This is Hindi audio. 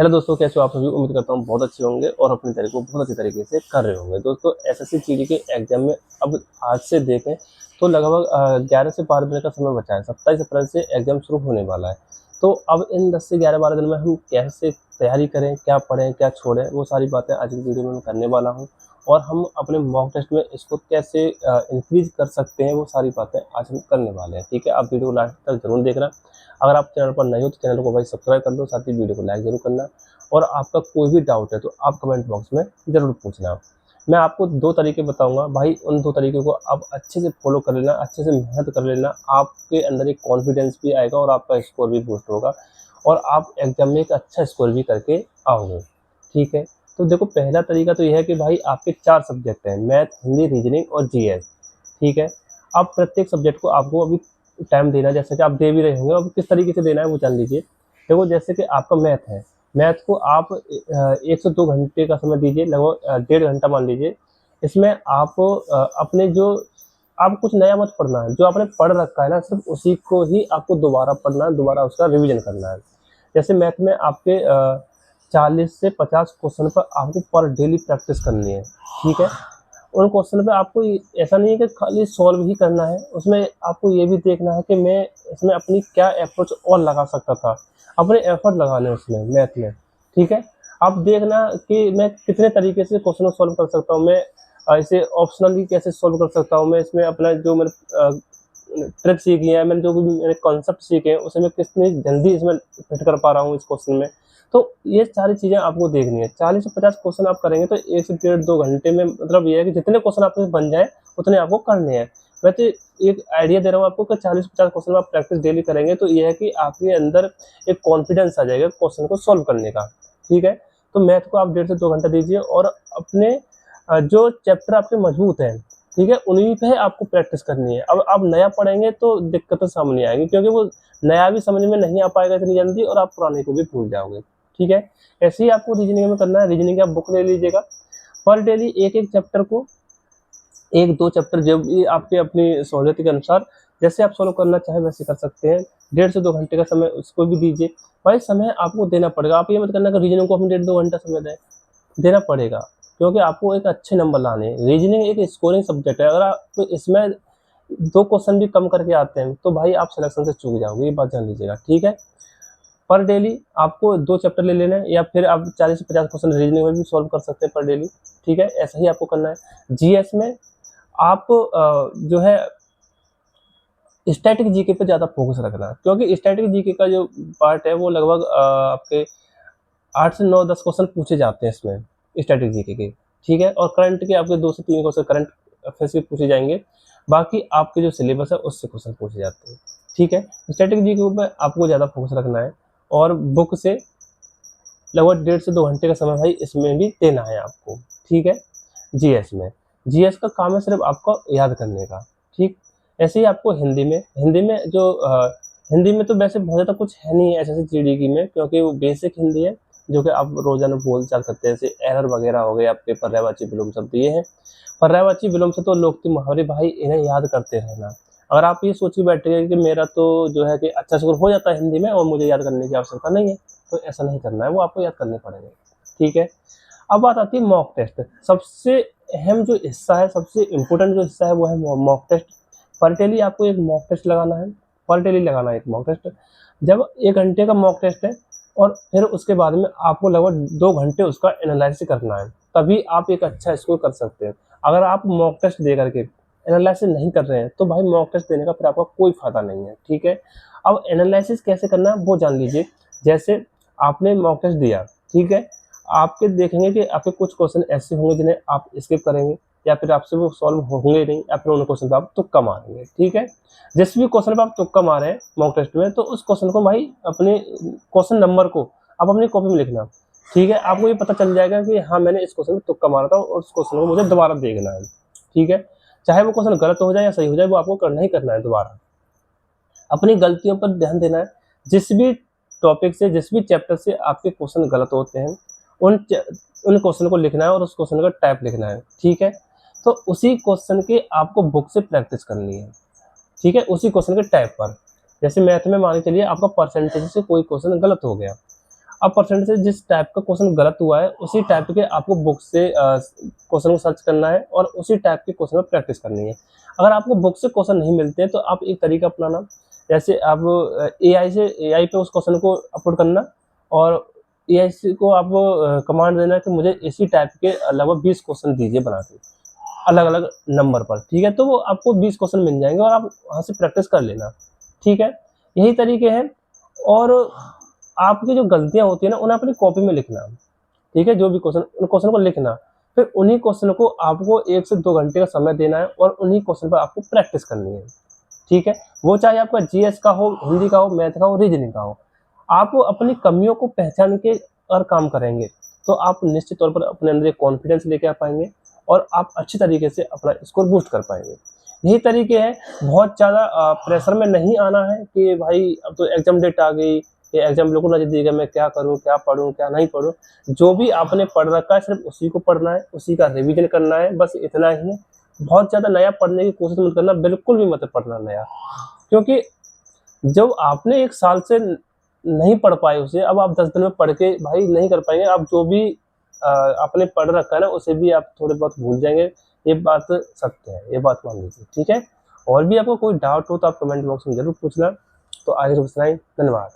हेलो दोस्तों, कैसे हो आप सभी। उम्मीद करता हूँ बहुत अच्छे होंगे और अपनी तरीके को बहुत अच्छी तरीके से कर रहे होंगे। दोस्तों, एसएससी जीडी के एग्जाम में अब आज से देखें तो लगभग 11 से 12 दिन का समय बचा है। 27 अप्रैल से एग्जाम शुरू होने वाला है। तो अब इन 10 से 11-12 दिन में हम कैसे तैयारी करें, क्या पढ़ें, क्या छोड़ें, वो सारी बातें आज की वीडियो में मैं करने वाला हूँ। और हम अपने मॉक टेस्ट में इसको कैसे इंक्रीज कर सकते हैं, वो सारी बातें आज हम करने वाले हैं। ठीक है, आप वीडियो को लास्ट तक जरूर देखना। अगर आप चैनल पर नए हो तो चैनल को भाई सब्सक्राइब कर लो, साथ ही वीडियो को लाइक जरूर करना। और आपका कोई भी डाउट है तो आप कमेंट बॉक्स में ज़रूर पूछना। मैं आपको 2 तरीके बताऊंगा भाई, उन 2 तरीके को आप अच्छे से फॉलो कर लेना, अच्छे से मेहनत कर लेना। आपके अंदर एक कॉन्फिडेंस भी आएगा और आपका स्कोर भी बूस्ट होगा और आप एग्जाम में एक अच्छा स्कोर भी करके आओगे। ठीक है, तो देखो, पहला तरीका तो यह है कि भाई आपके 4 सब्जेक्ट हैं, मैथ, हिंदी, रीजनिंग और जीएस। ठीक है, अब प्रत्येक सब्जेक्ट को आपको अभी टाइम देना है, जैसे कि आप दे भी रहे होंगे। अब किस तरीके से देना है वो जान लीजिए। देखो, जैसे कि आपका मैथ है, मैथ को आप 1 से 2 घंटे का समय दीजिए, लगभग 1.5 घंटा मान लीजिए। इसमें आप अपने जो आप कुछ नया मत पढ़ना है, जो आपने पढ़ रखा है ना, सिर्फ उसी को ही आपको दोबारा पढ़ना है, दोबारा उसका रिवीजन करना है। जैसे मैथ में आपके 40 से 50 क्वेश्चन पर आपको पर डेली प्रैक्टिस करनी है। ठीक है, उन क्वेश्चन पे आपको ऐसा नहीं है कि खाली सॉल्व ही करना है, उसमें आपको ये भी देखना है कि मैं इसमें अपनी क्या अप्रोच और लगा सकता था, अपने एफर्ट लगाने उसमें मैथ में। ठीक है, आप देखना कि मैं कितने तरीके से क्वेश्चन को सॉल्व कर सकता हूँ, मैं इसे ऑप्शनली कैसे सॉल्व कर सकता हूँ, मैं इसमें अपना जो मैंने ट्रिक सीखी है, मैंने जो भी मैंने कॉन्सेप्ट सीखे हैं उसे मैं कितनी जल्दी इसमें फिट कर पा रहा हूँ इस क्वेश्चन में। तो ये सारी चीज़ें आपको देखनी है। 40 से 50 क्वेश्चन आप करेंगे तो 1 से 1.5-2 घंटे में, मतलब ये है कि जितने क्वेश्चन आपके बन जाए उतने आपको करने हैं। मैं तो एक आइडिया दे रहा हूँ आपको कि 40-50 क्वेश्चन आप प्रैक्टिस डेली करेंगे तो ये है कि आपके अंदर एक कॉन्फिडेंस आ जाएगा क्वेश्चन को सॉल्व करने का। ठीक है, तो मैथ को आप 1.5 से 2 घंटा दीजिए और अपने जो चैप्टर आपके मजबूत हैं, ठीक है, उन्हीं पे आपको प्रैक्टिस करनी है। अब आप नया पढ़ेंगे तो दिक्कतें सामने आएंगी, क्योंकि वो नया भी समझ में नहीं आ पाएगा इतनी जल्दी और आप पुराने को भी भूल जाओगे। ठीक है, ऐसे ही आपको रीजनिंग में करना है। रीजनिंग की आप बुक ले लीजिएगा, पर डेली एक एक चैप्टर को, 1-2 चैप्टर जब भी आपके अपनी सहूलियत के अनुसार जैसे आप सॉल्व करना चाहे वैसे कर सकते हैं। 1.5 से 2 घंटे का समय उसको भी दीजिए। भाई समय आपको देना पड़ेगा, आप ये मत करना कि रीजनिंग को हम 1.5-2 घंटा समय देना पड़ेगा, क्योंकि आपको एक अच्छे नंबर लाने हैं। रीजनिंग एक स्कोरिंग सब्जेक्ट है, अगर आप इसमें 2 क्वेश्चन भी कम करके आते हैं तो भाई आप सिलेक्शन से चूक जाओगे, ये बात जान लीजिएगा। ठीक है, पर डेली आपको 2 चैप्टर ले लेना है, या फिर आप 40 से 50 क्वेश्चन रीजनिंग में भी सॉल्व कर सकते हैं पर डेली। ठीक है, ऐसा ही आपको करना है। जीएस में आप जो है स्टैटिक जीके पे ज़्यादा फोकस रखना है, क्योंकि स्टैटिक जीके का जो पार्ट है वो लगभग आपके 8 से 9-10 क्वेश्चन पूछे जाते हैं इसमें स्टैटिक जीके के। ठीक है, और करंट के आपके 2 से 3 क्वेश्चन करंट अफेयर्स के पूछे जाएंगे, बाकी आपके जो सिलेबस है उससे क्वेश्चन पूछे जाते हैं। ठीक है, स्टैटिक जीके पर आपको ज़्यादा फोकस रखना है और बुक से लगभग 1.5 से 2 घंटे का समय भाई इसमें भी देना है आपको। ठीक है, जीएस में, जीएस का काम है सिर्फ आपको याद करने का। ठीक, ऐसे ही आपको हिंदी में जो हिंदी में तो वैसे बहुत ज़्यादा कुछ है नहीं एसएससी जीडी की में, क्योंकि वो बेसिक हिंदी है जो कि आप रोजाना बोल चाल करते हैं। जैसे एरर वगैरह हो गए, आपके पर्यायवाची विलोम शब्द ये है। पर्यायवाची विलोम से तो लोग मुहावरे भाई इन्हें याद करते रहना। अगर आप ये सोच के बैठे कि मेरा तो जो है कि अच्छा स्कोर हो जाता है हिंदी में और मुझे याद करने की आवश्यकता नहीं है, तो ऐसा नहीं करना है, वो आपको याद करने पड़ेंगे। ठीक है, अब बात आती है मॉक टेस्ट। सबसे अहम जो हिस्सा है, सबसे इम्पोर्टेंट जो हिस्सा है वो है मॉक टेस्ट। पर डेली आपको एक मॉक टेस्ट लगाना है, पर डेली लगाना है एक मॉक टेस्ट। जब 1 घंटे का मॉक टेस्ट है और फिर उसके बाद में आपको लगभग 2 घंटे उसका एनालिसिस करना है, तभी आप एक अच्छा स्कोर कर सकते हैं। अगर आप मॉक टेस्ट दे करके एनालिसिस नहीं कर रहे हैं तो भाई मॉक टेस्ट देने का फिर आपका कोई फायदा नहीं है। ठीक है, अब एनालिसिस कैसे करना है वो जान लीजिए। जैसे आपने मॉक टेस्ट दिया, ठीक है, आपके देखेंगे कि आपके कुछ क्वेश्चन ऐसे होंगे जिन्हें आप स्किप करेंगे, या फिर आपसे वो सॉल्व होंगे नहीं, या फिर उन क्वेश्चन पर आप तुक्का मारेंगे। ठीक है, जिस भी क्वेश्चन पर आप तुक्का मारे मॉक टेस्ट में, तो उस क्वेश्चन को भाई अपने क्वेश्चन नंबर को आप अपनी कॉपी में लिखना। ठीक है, आपको ये पता चल जाएगा कि हाँ मैंने इस क्वेश्चन में तुक्का मारा था और उस क्वेश्चन को मुझे दोबारा देखना है। ठीक है, चाहे वो क्वेश्चन गलत हो जाए या सही हो जाए, वो आपको करना ही करना है दोबारा। अपनी गलतियों पर ध्यान देना है। जिस भी टॉपिक से, जिस भी चैप्टर से आपके क्वेश्चन गलत होते हैं, उन क्वेश्चन को लिखना है और उस क्वेश्चन का टाइप लिखना है। ठीक है, तो उसी क्वेश्चन के आपको बुक से प्रैक्टिस करनी है। ठीक है, उसी क्वेश्चन के टाइप पर। जैसे मैथ में मान के चलिए आपका परसेंटेज से कोई क्वेश्चन गलत हो गया, अब परसेंट से जिस टाइप का क्वेश्चन गलत हुआ है उसी टाइप के आपको बुक से क्वेश्चन को सर्च करना है और उसी टाइप के क्वेश्चन पर प्रैक्टिस करनी है। अगर आपको बुक से क्वेश्चन नहीं मिलते हैं तो आप एक तरीका अपनाना, जैसे आप एआई पे उस क्वेश्चन को अपलोड करना और एआई को आप कमांड देना कि मुझे इसी टाइप के लगभग 20 क्वेश्चन दीजिए बना के अलग अलग नंबर पर, ठीक है। तो वो आपको 20 क्वेश्चन मिल जाएंगे और आप वहाँ से प्रैक्टिस कर लेना, ठीक है। यही तरीके हैं। और आपकी जो गलतियां होती है ना उन्हें अपनी कॉपी में लिखना, ठीक है। जो भी क्वेश्चन, उन क्वेश्चन को लिखना, फिर उन्हीं क्वेश्चन को आपको 1 से 2 घंटे का समय देना है और उन्हीं क्वेश्चन पर आपको प्रैक्टिस करनी है, ठीक है। वो चाहे आपका जीएस का हो, हिंदी का हो, मैथ का हो, रीजनिंग का हो। आप अपनी कमियों को पहचान के और काम करेंगे तो आप निश्चित तौर पर अपने अंदर एक कॉन्फिडेंस लेके आ पाएंगे और आप अच्छी तरीके से अपना स्कोर बूस्ट कर पाएंगे। यही तरीके हैं। बहुत ज़्यादा प्रेशर में नहीं आना है कि भाई अब तो एग्जाम डेट आ गई, ये एग्जाम बिल्कुल नजदीक है, मैं क्या करूं, क्या पढूं, क्या नहीं पढूं। जो भी आपने पढ़ रखा है सिर्फ उसी को पढ़ना है, उसी का रिवीजन करना है, बस इतना ही है। बहुत ज़्यादा नया पढ़ने की कोशिश मत करना, बिल्कुल भी मत पढ़ना नया, क्योंकि जब आपने 1 साल से नहीं पढ़ पाए उसे, अब आप 10 दिन में पढ़ के भाई नहीं कर पाएंगे। आप जो भी आपने पढ़ रखा है ना उसे भी आप थोड़े बहुत भूल जाएंगे। ये बात सत्य है, ये बात मान लीजिए, ठीक है। और भी आपको कोई डाउट हो तो आप कमेंट बॉक्स में जरूर पूछना। तो आज इतना ही, धन्यवाद।